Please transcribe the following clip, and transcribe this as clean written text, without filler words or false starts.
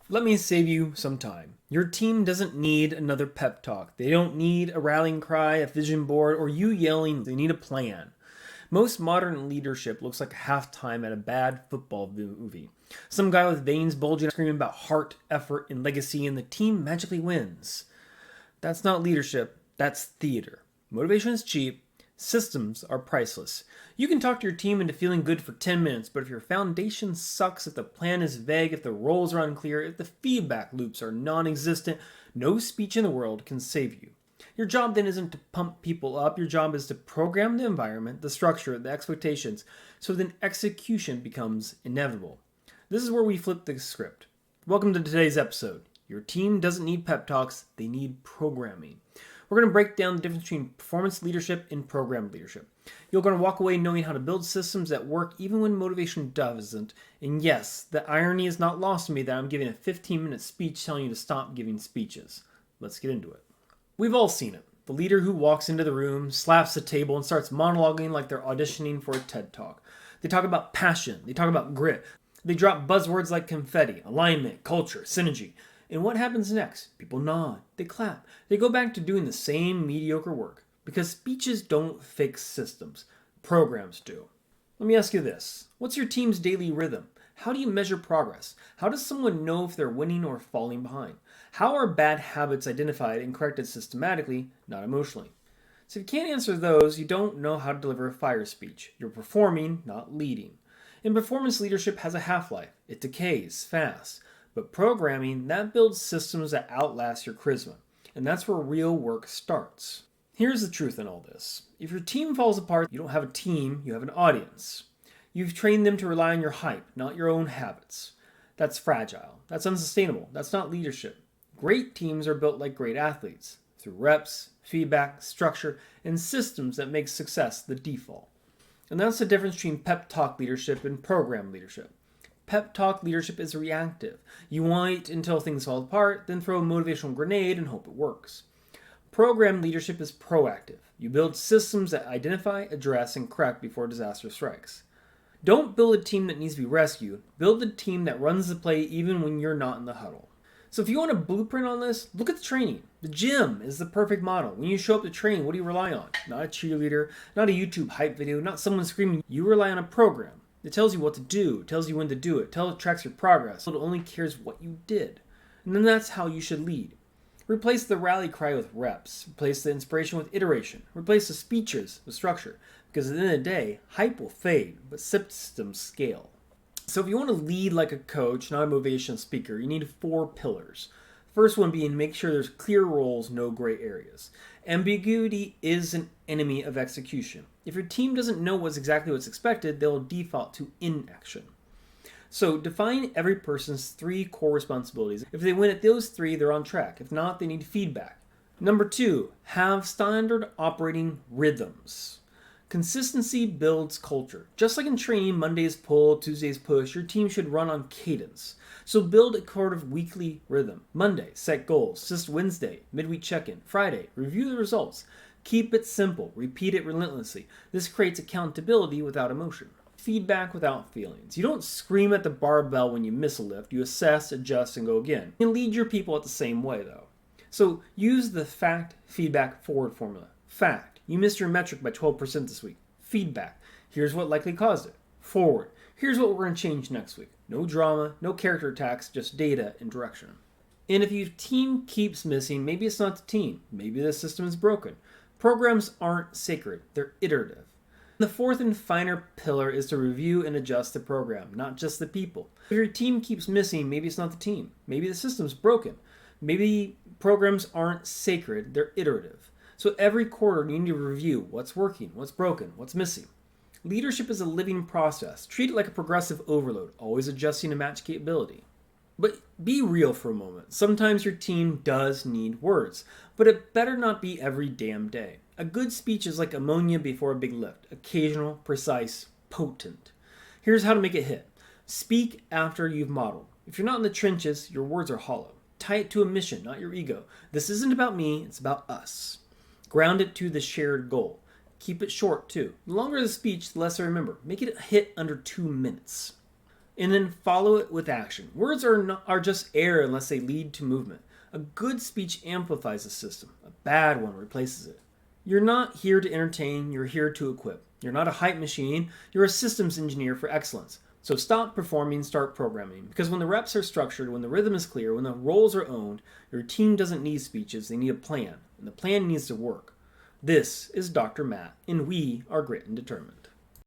Let me save you some time. Your team doesn't need another pep talk. They don't need a rallying cry, a vision board, or you yelling. They need a plan. Most modern leadership looks like halftime at a bad football movie. Some guy with veins bulging screaming about heart, effort, and legacy, and the team magically wins. That's not leadership, that's theater. Motivation is cheap. Systems are priceless. You can talk to your team into feeling good for 10 minutes, but if your foundation sucks, if the plan is vague, if the roles are unclear, if the feedback loops are non existent, no speech in the world can save you. Your job then isn't to pump people up, your job is to program the environment, the structure, the expectations, so then execution becomes inevitable. This is where we flip the script. Welcome to today's episode. Your team doesn't need pep talks, they need programming. We're going to break down the difference between performance leadership and program leadership. You're going to walk away knowing how to build systems that work even when motivation doesn't. And yes, the irony is not lost on me that I'm giving a 15-minute speech telling you to stop giving speeches. Let's get into it. We've all seen it. The leader who walks into the room, slaps the table, and starts monologuing like they're auditioning for a TED Talk. They talk about passion. They talk about grit. They drop buzzwords like confetti, alignment, culture, synergy. And what happens next? People nod. They clap. They go back to doing the same mediocre work. Because speeches don't fix systems. Programs do. Let me ask you this. What's your team's daily rhythm? How do you measure progress? How does someone know if they're winning or falling behind? How are bad habits identified and corrected systematically, not emotionally? So if you can't answer those, you don't know how to deliver a fire speech. You're performing, not leading. And performance leadership has a half-life. It decays fast. But programming, that builds systems that outlast your charisma. And that's where real work starts. Here's the truth in all this. If your team falls apart, you don't have a team, you have an audience. You've trained them to rely on your hype, not your own habits. That's fragile. That's unsustainable. That's not leadership. Great teams are built like great athletes, through reps, feedback, structure, and systems that make success the default. And that's the difference between pep talk leadership and program leadership. Pep talk leadership is reactive. You wait until things fall apart, then throw a motivational grenade and hope it works. Program leadership is proactive. You build systems that identify, address, and correct before disaster strikes. Don't build a team that needs to be rescued. Build a team that runs the play even when you're not in the huddle. So if you want a blueprint on this, look at the training. The gym is the perfect model. When you show up to train, what do you rely on? Not a cheerleader, not a YouTube hype video, not someone screaming. You rely on a program. It tells you what to do, it tells you when to do it, it tracks your progress. It only cares what you did. And then that's how you should lead. Replace the rally cry with reps. Replace the inspiration with iteration. Replace the speeches with structure. Because at the end of the day, hype will fade, but systems scale. So if you want to lead like a coach, not a motivational speaker, you need 4 pillars. First one being make sure there's clear roles, no gray areas. Ambiguity is an enemy of execution. If your team doesn't know exactly what's expected, they'll default to inaction. So define every person's 3 core responsibilities. If they win at those 3, they're on track. If not, they need feedback. Number 2, have standard operating rhythms. Consistency builds culture. Just like in training, Monday's pull, Tuesday's push, your team should run on cadence. So build a sort of weekly rhythm. Monday, set goals. Just Wednesday, midweek check-in. Friday, review the results. Keep it simple. Repeat it relentlessly. This creates accountability without emotion. Feedback without feelings. You don't scream at the barbell when you miss a lift. You assess, adjust, and go again. You can lead your people at the same way, though. So use the fact, feedback, forward formula. Fact. You missed your metric by 12% this week. Feedback. Here's what likely caused it. Forward. Here's what we're going to change next week. No drama, no character attacks, just data and direction. And if your team keeps missing, maybe it's not the team. Maybe the system is broken. Programs aren't sacred. They're iterative. The 4th and finer pillar is to review and adjust the program, not just the people. If your team keeps missing, maybe it's not the team. Maybe the system's broken. Maybe programs aren't sacred. They're iterative. So every quarter you need to review what's working, what's broken, what's missing. Leadership is a living process. Treat it like a progressive overload, always adjusting to match capability. But be real for a moment. Sometimes your team does need words, but it better not be every damn day. A good speech is like ammonia before a big lift. Occasional, precise, potent. Here's how to make it hit. Speak after you've modeled. If you're not in the trenches, your words are hollow. Tie it to a mission, not your ego. This isn't about me, it's about us. Ground it to the shared goal. Keep it short, too. The longer the speech, the less I remember. Make it a hit under 2 minutes. and then follow it with action. Words are just air unless they lead to movement. A good speech amplifies a system. A bad one replaces it. You're not here to entertain, you're here to equip. You're not a hype machine, you're a systems engineer for excellence. So stop performing, start programming. Because when the reps are structured, when the rhythm is clear, when the roles are owned, your team doesn't need speeches, they need a plan. And the plan needs to work. This is Dr. Matt, and we are Grit and Determined.